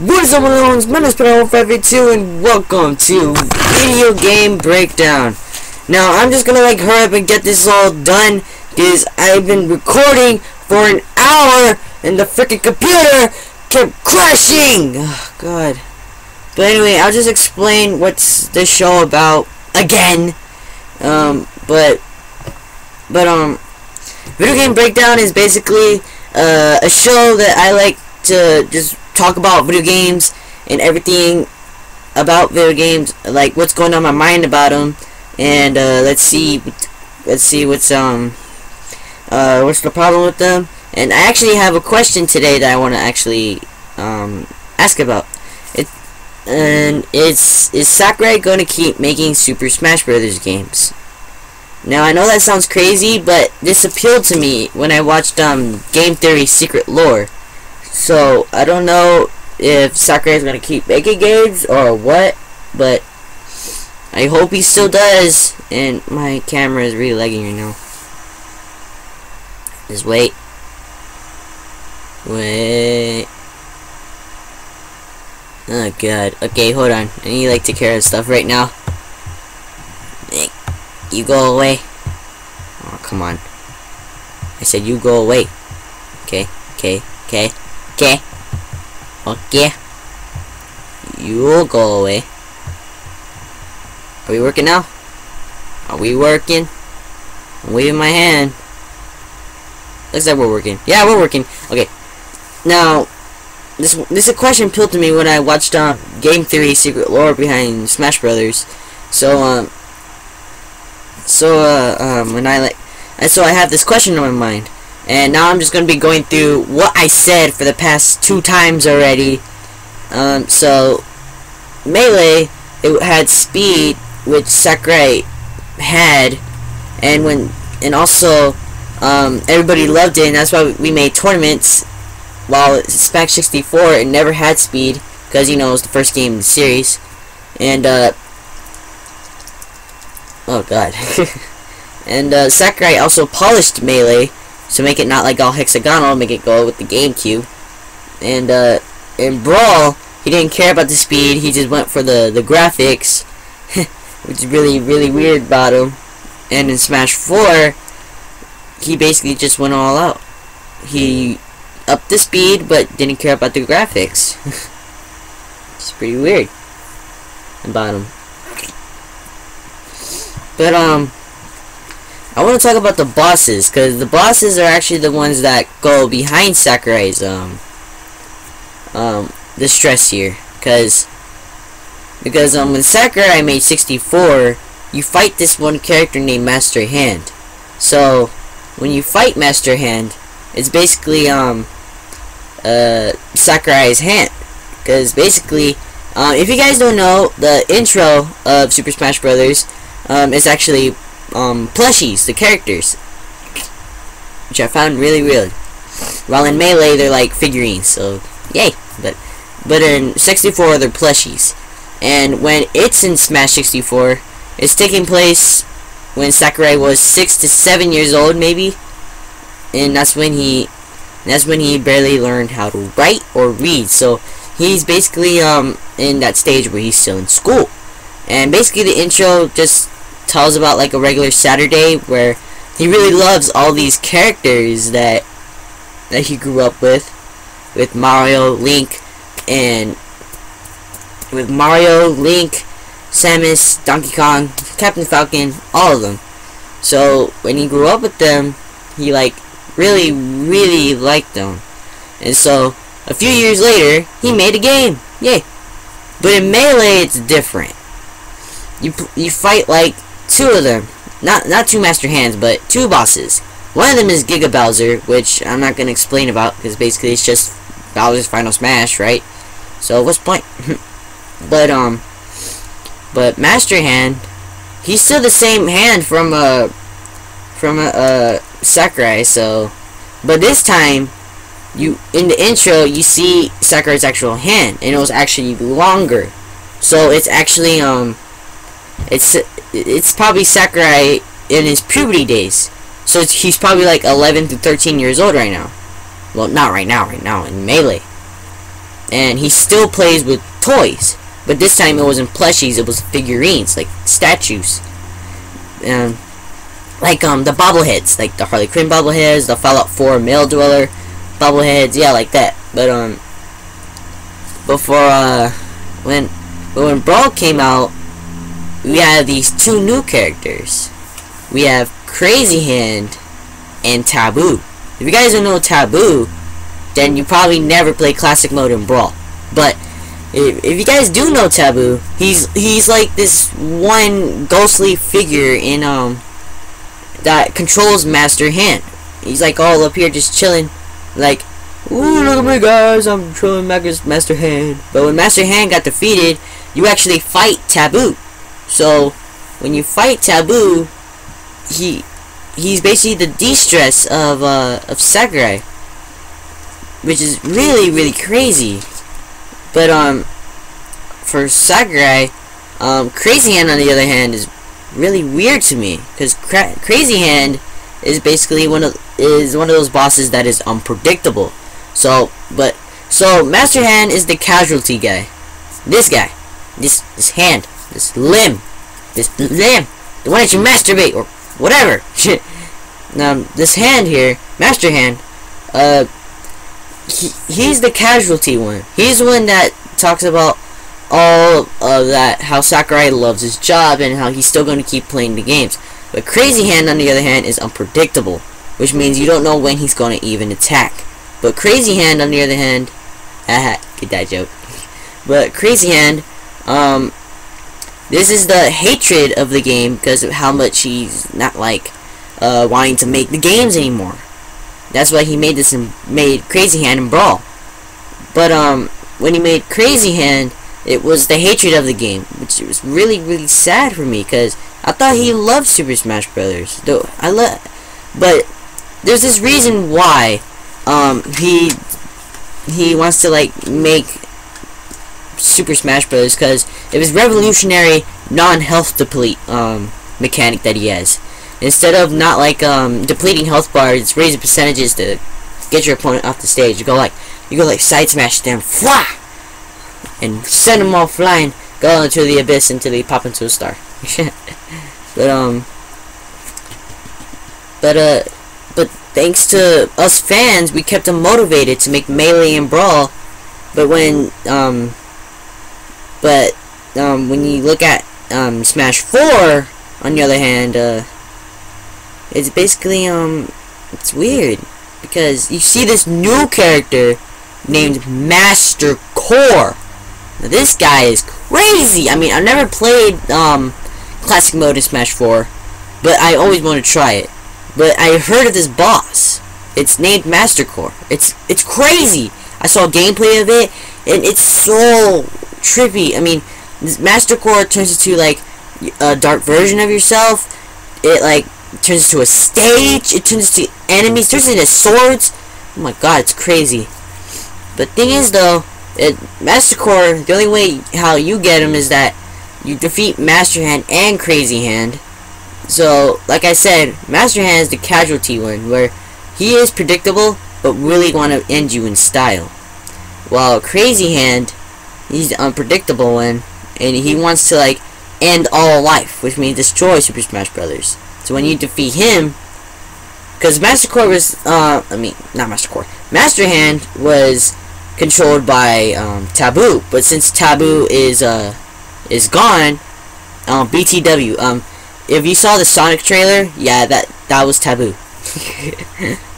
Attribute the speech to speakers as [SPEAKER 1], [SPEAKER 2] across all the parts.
[SPEAKER 1] What is up, everyone? My name is Penal582 and welcome to Video Game Breakdown. Now, I'm just gonna hurry up and get this all done because I've been recording for an hour and the freaking computer kept crashing. Oh, God. But anyway, I'll just explain what's this show about again. Video Game Breakdown is basically a show that I like to just talk about video games and everything about video games, like what's going on in my mind about them, and let's see what's the problem with them. And I actually have a question today that I want to actually ask about. Is Sakurai going to keep making Super Smash Brothers games? Now, I know that sounds crazy, but this appealed to me when I watched Game Theory's Secret Lore. So, I don't know if Sakurai is going to keep making games or what, but I hope he still does. And my camera is really lagging right now. Just wait. Oh god. Okay, hold on. I need to take care of stuff right now. You go away. Oh, come on. I said you go away. Okay. You'll go away. Are we working now? Are we working? I'm waving my hand. Looks like we're working. Yeah, we're working. Okay. Now, this question appealed to me when I watched Game Theory Secret Lore behind Smash Brothers. So I have this question on my mind, and now I'm just gonna be going through what I said for the past 2 times already. So Melee, it had speed, which Sakurai had, and also everybody loved it, and that's why we made tournaments. While Smash 64, it never had speed because it was the first game in the series, and oh god. And Sakurai also polished Melee to make it not like all hexagonal, make it go with the GameCube. And in Brawl, he didn't care about the speed, he just went for the graphics, which is really weird about him. And in Smash 4, he basically just went all out. He upped the speed but didn't care about the graphics. It's pretty weird about him. But I want to talk about the bosses, because the bosses are actually the ones that go behind Sakurai's distress here. Because when Sakurai made 64, you fight this one character named Master Hand. So when you fight Master Hand, it's basically Sakurai's hand. Because basically, if you guys don't know, the intro of Super Smash Brothers is actually plushies, the characters, which I found really weird. While in Melee, they're like figurines, so yay. But in 64, they're plushies. And when it's in Smash 64, it's taking place when Sakurai was 6 to 7 years old, maybe, and that's when he barely learned how to write or read. So he's basically in that stage where he's still in school. And basically the intro just tells about like a regular Saturday where he really loves all these characters that he grew up with Mario, Link, Samus, Donkey Kong, Captain Falcon, all of them. So when he grew up with them, he really liked them. And so a few years later, he made a game. Yay. But in Melee, it's different. You fight like 2 of them, not 2 Master Hands, but 2 bosses. One of them is Giga Bowser, which I'm not gonna explain about because basically it's just Bowser's Final Smash, right? So what's the point? but Master Hand, he's still the same hand from Sakurai. So, but this time, in the intro you see Sakurai's actual hand, and it was actually longer. So it's actually it's probably Sakurai in his puberty days. So he's probably like 11 to 13 years old right now. Well, not right now, in Melee. and he still plays with toys, but this time it wasn't plushies, it was figurines, like statues. Like the bobbleheads, like the Harley Quinn bobbleheads, the Fallout 4 Male Dweller bobbleheads, yeah, like that. But before when Brawl came out, we have these two new characters. We have Crazy Hand and Taboo. If you guys don't know Taboo, then you probably never play classic mode in Brawl. But if you guys do know Taboo, he's like this one ghostly figure in that controls Master Hand. He's like all up here just chilling, like, ooh, look at me guys, I'm controlling Master Hand. But when Master Hand got defeated, you actually fight Taboo. So when you fight Taboo, he's basically the de-stress of Sakurai, which is really crazy. But for Sakurai, Crazy Hand on the other hand is really weird to me, because Crazy Hand is basically one of those bosses that is unpredictable. So Master Hand is the casualty guy. This guy, this hand, this limb, the one that you masturbate or whatever. Now this hand here, Master Hand, he's the casualty one. He's the one that talks about all of that, how Sakurai loves his job and how he's still going to keep playing the games. But Crazy Hand on the other hand is unpredictable, which means you don't know when he's going to even attack. But Crazy Hand on the other hand, get that joke. But Crazy Hand, this is the hatred of the game because of how much he's not like wanting to make the games anymore. That's why he made Crazy Hand in Brawl. But when he made Crazy Hand, it was the hatred of the game, which was really sad for me, because I thought he loved Super Smash Brothers. Though but there's this reason why he wants to like make Super Smash Brothers, because it was revolutionary non-health deplete mechanic that he has. Instead of not like depleting health bars, it's raising percentages to get your opponent off the stage. You go like side smash them, fly, and send them all flying, go into the abyss until they pop into a star. but thanks to us fans, we kept them motivated to make Melee and Brawl. But when you look at Smash 4, on the other hand, it's basically it's weird, because you see this new character named Master Core. Now this guy is crazy. I mean, I've never played classic mode in Smash 4, but I always want to try it. But I heard of this boss. It's named Master Core. It's crazy. I saw gameplay of it, and it's so trippy. I mean, this Master Core turns into like a dark version of yourself. It like turns into a stage. It turns into enemies. Turns into swords. Oh my god, it's crazy. But thing is though, Master Core, the only way how you get him is that you defeat Master Hand and Crazy Hand. So, like I said, Master Hand is the casualty one, where he is predictable, but really want to end you in style. While Crazy Hand, he's the unpredictable one, and he wants to like end all life, which means destroy Super Smash Brothers. So when you defeat him, because Master Core was, Master Hand was controlled by Taboo, but since Taboo is gone, BTW. If you saw the Sonic trailer, yeah, that was Taboo.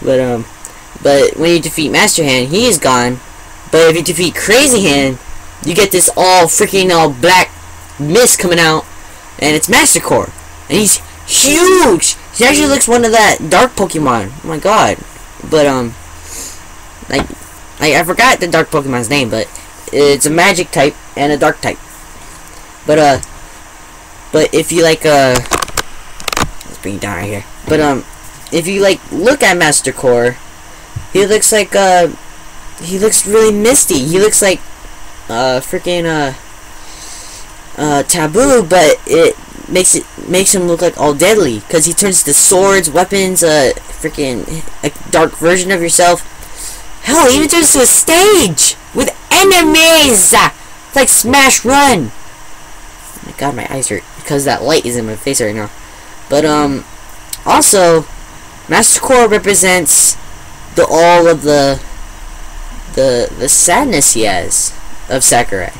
[SPEAKER 1] but when you defeat Master Hand, he is gone. But if you defeat Crazy Hand, you get this all black mist coming out, and it's Master Core, and he's huge. He actually looks one of that dark Pokemon. Oh my god. But I forgot the dark Pokemon's name, but it's a magic type and a dark type. But if you like let's bring it down right here. But if you like look at Master Core, he looks like he looks really misty. He looks like freaking Taboo, but it makes him look like all deadly, because he turns to swords, weapons, freaking a dark version of yourself. Hell, he even turns to a stage with enemies! It's like Smash Run! Oh my god, my eyes hurt because that light is in my face right now. But, also, Master Core represents all of the sadness he has of Sakurai.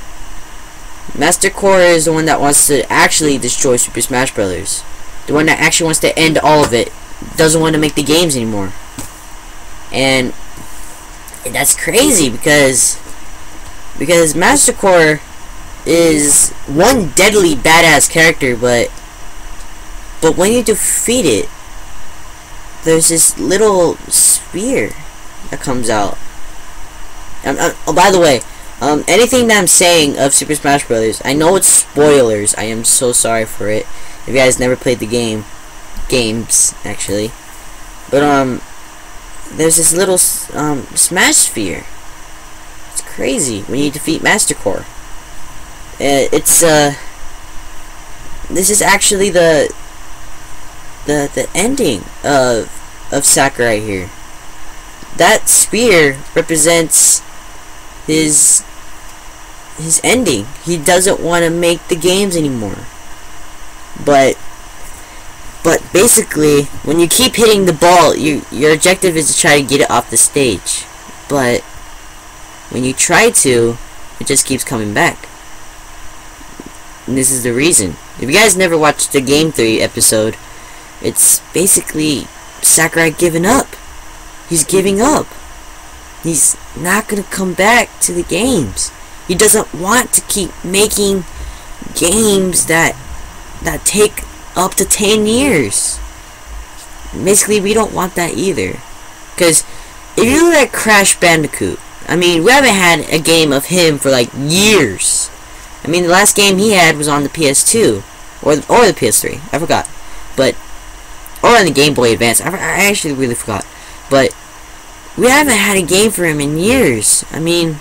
[SPEAKER 1] Master Core is the one that wants to actually destroy Super Smash Brothers. The one that actually wants to end all of it. Doesn't want to make the games anymore. And that's crazy because Master Core is one deadly badass character, but when you defeat it, there's this little sphere that comes out. Oh, by the way, anything that I'm saying of Super Smash Brothers, I know it's spoilers. I am so sorry for it. If you guys never played the games actually, but there's this little Smash sphere. It's crazy when you defeat Master Core. This is actually the ending of Sakurai here. That sphere represents his ending. He doesn't want to make the games anymore. But basically, when you keep hitting the ball, your objective is to try to get it off the stage. But when you try to, it just keeps coming back. And this is the reason. If you guys never watched the Game 3 episode, it's basically Sakurai giving up. He's giving up. He's not gonna come back to the games. He doesn't want to keep making games that take up to 10 years. Basically, we don't want that either. Because if you look at Crash Bandicoot, I mean, we haven't had a game of him for like years. I mean, the last game he had was on the PS2 or the PS3. I forgot, or on the Game Boy Advance. I actually really forgot. But we haven't had a game for him in years. I mean,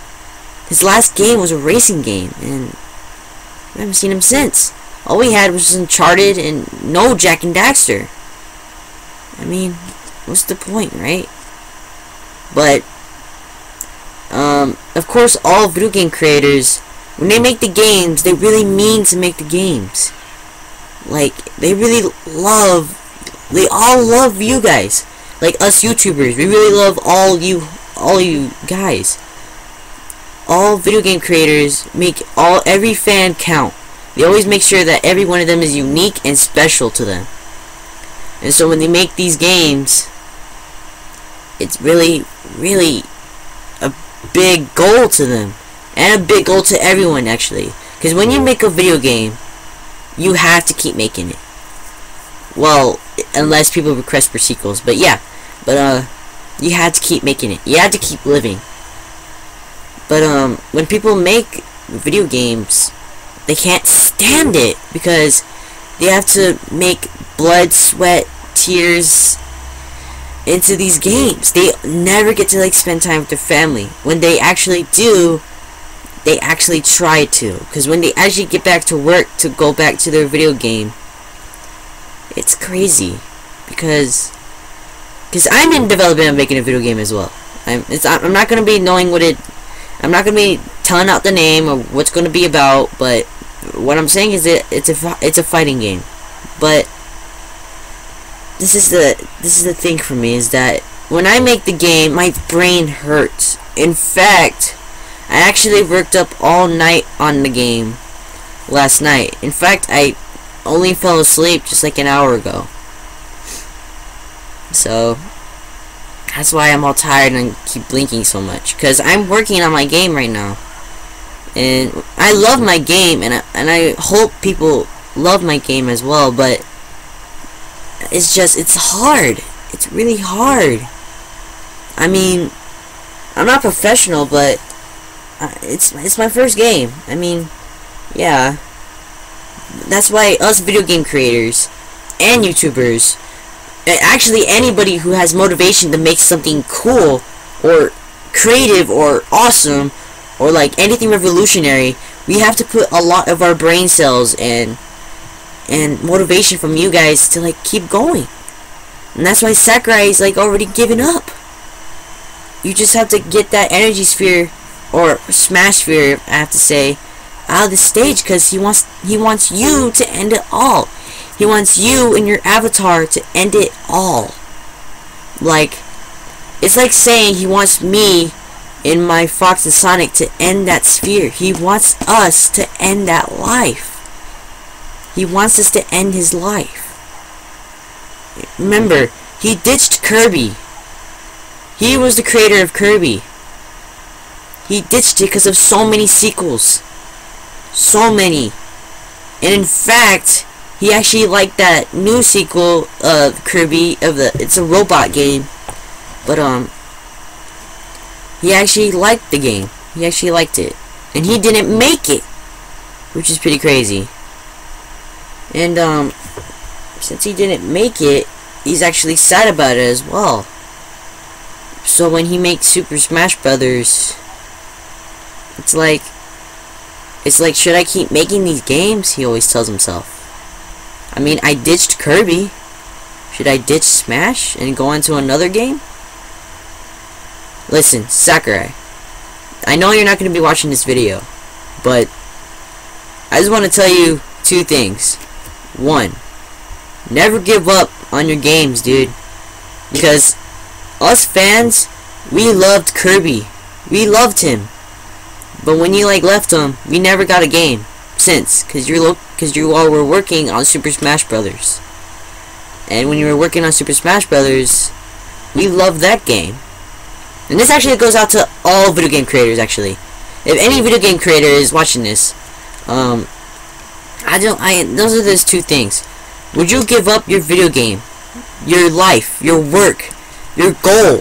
[SPEAKER 1] his last game was a racing game, and we haven't seen him since. All we had was Uncharted and no Jak and Daxter. I mean, what's the point, right? But, of course, all video game creators, when they make the games, they really mean to make the games. Like, they all love you guys. Like us YouTubers, we really love all you guys. All video game creators make every fan count. They always make sure that every one of them is unique and special to them. And so when they make these games, it's really, really a big goal to them. And a big goal to everyone, actually. Because when you make a video game, you have to keep making it. Well, unless people request for sequels. But yeah. But, you have to keep making it. You have to keep living. But, when people make video games, they can't stand it because they have to make blood, sweat, tears into these games. They never get to like spend time with their family. When they actually do, they actually try to. Because when they actually get back to work to go back to their video game, it's crazy. Because I'm in development of making a video game as well. I'm not gonna be knowing what it. I'm not gonna be telling out the name or what's gonna be about, but what I'm saying is that it's a fighting game. But this is the thing for me, is that when I make the game, my brain hurts. In fact, I actually worked up all night on the game last night. In fact, I only fell asleep just like an hour ago. So that's why I'm all tired and keep blinking so much, because I'm working on my game right now. And I love my game, and I hope people love my game as well, but it's hard. It's really hard. I mean, I'm not professional, but it's my first game. I mean, yeah. That's why us video game creators and YouTubers, actually anybody who has motivation to make something cool or creative or awesome or like anything revolutionary, we have to put a lot of our brain cells and motivation from you guys to like keep going. And that's why Sakurai is like already given up. You just have to get that energy sphere or Smash Sphere, I have to say, out of the stage, because he wants you to end it all. He wants you and your avatar to end it all. Like, it's like saying he wants me in my Fox and Sonic to end that sphere. He wants us to end that life. He wants us to end his life. Remember, he ditched Kirby. He was the creator of Kirby. He ditched it because of so many sequels. So many. And in fact, he actually liked that new sequel of Kirby, it's a robot game. But he actually liked the game. He actually liked it. And he didn't make it, which is pretty crazy. And since he didn't make it, he's actually sad about it as well. So when he makes Super Smash Brothers, it's like, should I keep making these games? He always tells himself. I mean, I ditched Kirby. Should I ditch Smash and go into another game? Listen, Sakurai, I know you're not going to be watching this video, but I just want to tell you two things. One, never give up on your games, dude. Because us fans, we loved Kirby. We loved him. But when you left him, we never got a game since, because you all were working on Super Smash Brothers. And when you were working on Super Smash Brothers, we loved that game. And this actually goes out to all video game creators, actually. If any video game creator is watching this, those are those two things. Would you give up your video game, your life, your work, your goal,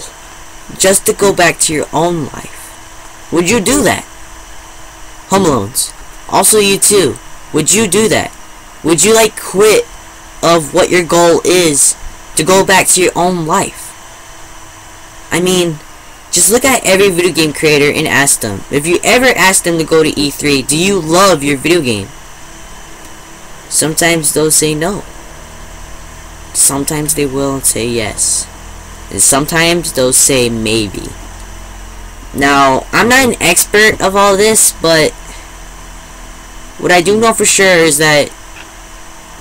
[SPEAKER 1] just to go back to your own life? Would you do that? Home Alones. Also you too. Would you do that? Would you quit of what your goal is to go back to your own life? I mean, just look at every video game creator and ask them. If you ever ask them to go to E3, do you love your video game? Sometimes they'll say no. Sometimes they will say yes. And sometimes they'll say maybe. Now, I'm not an expert of all this, but what I do know for sure is that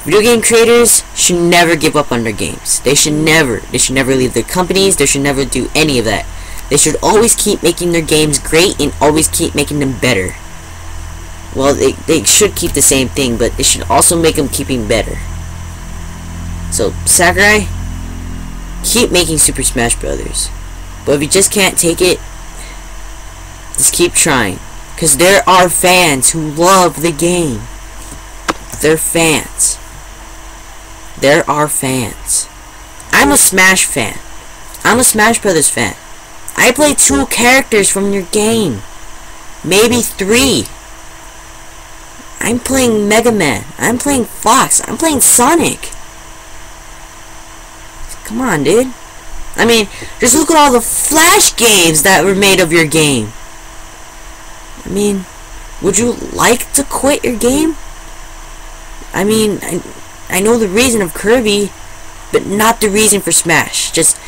[SPEAKER 1] video game creators should never give up on their games. They should never leave their companies. They should never do any of that. They should always keep making their games great and always keep making them better. Well, they should keep the same thing, but they should also make them keeping better. So, Sakurai, keep making Super Smash Brothers. But if you just can't take it, just keep trying. Because there are fans who love the game. They're fans. There are fans. I'm a Smash fan. I'm a Smash Brothers fan. I play 2 characters from your game. Maybe 3. I'm playing Mega Man. I'm playing Fox. I'm playing Sonic. Come on, dude. I mean, just look at all the Flash games that were made of your game. I mean, would you like to quit your game? I mean, I know the reason of Kirby, but not the reason for Smash. Just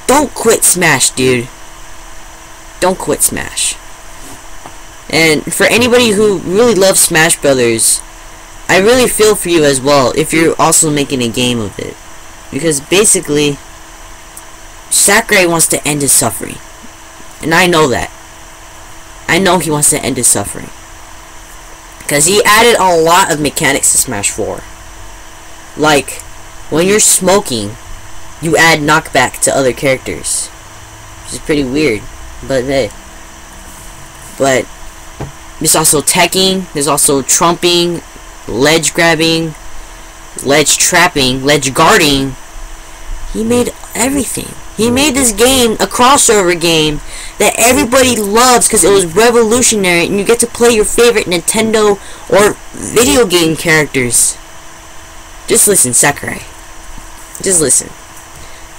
[SPEAKER 1] don't quit Smash, dude. Don't quit Smash. And for anybody who really loves Smash Brothers, I really feel for you as well if you're also making a game of it. Because basically, Sakurai wants to end his suffering. And I know that. I know he wants to end his suffering. Because he added a lot of mechanics to Smash 4. Like, when you're smoking, you add knockback to other characters. Which is pretty weird. But hey. But there's also teching, there's also trumping, ledge grabbing, ledge trapping, ledge guarding. He made everything. He made this game a crossover game that everybody loves because it was revolutionary and you get to play your favorite Nintendo or video game characters. Just listen, Sakurai. Just listen.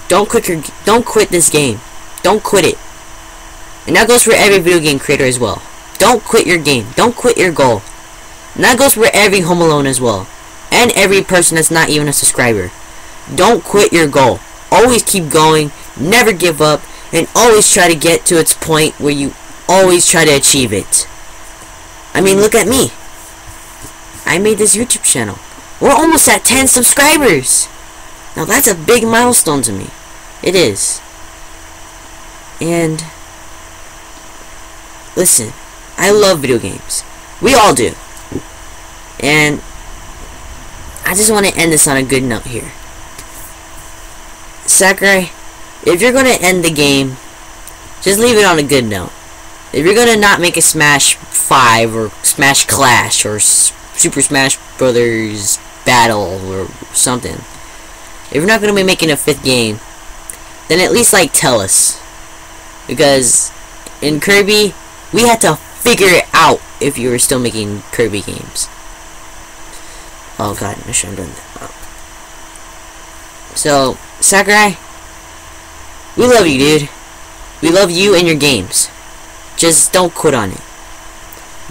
[SPEAKER 1] Don't quit this game. Don't quit it. And that goes for every video game creator as well. Don't quit your game. Don't quit your goal. And that goes for every Home Alone as well. And every person that's not even a subscriber. Don't quit your goal. Always keep going. Never give up. And always try to get to its point where you always try to achieve it. I mean, look at me. I made this YouTube channel. We're almost at 10 subscribers. Now that's a big milestone to me. It is. And listen, I love video games. We all do. And I just want to end this on a good note here. Sakurai, if you're going to end the game, just leave it on a good note. If you're going to not make a Smash 5 or Smash Clash or Super Smash Brothers Battle or something, if you're not going to be making a 5th game, then at least, like, tell us. Because in Kirby, we had to figure it out if you were still making Kirby games. Oh god, I should have done that. So, Sakurai, we love you, dude. We love you and your games. Just don't quit on it.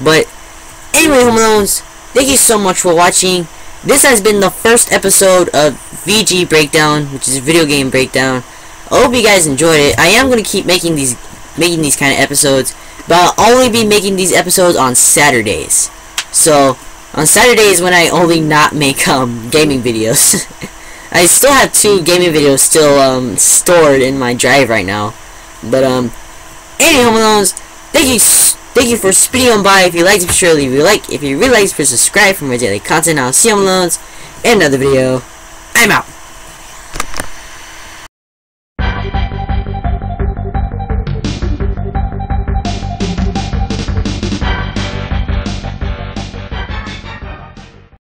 [SPEAKER 1] But, anyway, Home Alones, thank you so much for watching. This has been the first episode of VG Breakdown, which is Video Game Breakdown. I hope you guys enjoyed it. I am going to keep making these kind of episodes, but I'll only be making these episodes on Saturdays. So, on Saturdays when I only not make gaming videos. I still have 2 gaming videos still stored in my drive right now. But anyway, Home Alones, thank you for speeding on by. If you liked, be sure to leave a like. If you really liked, please subscribe for more daily content. I'll see you, Home Alones, in another video. I'm out.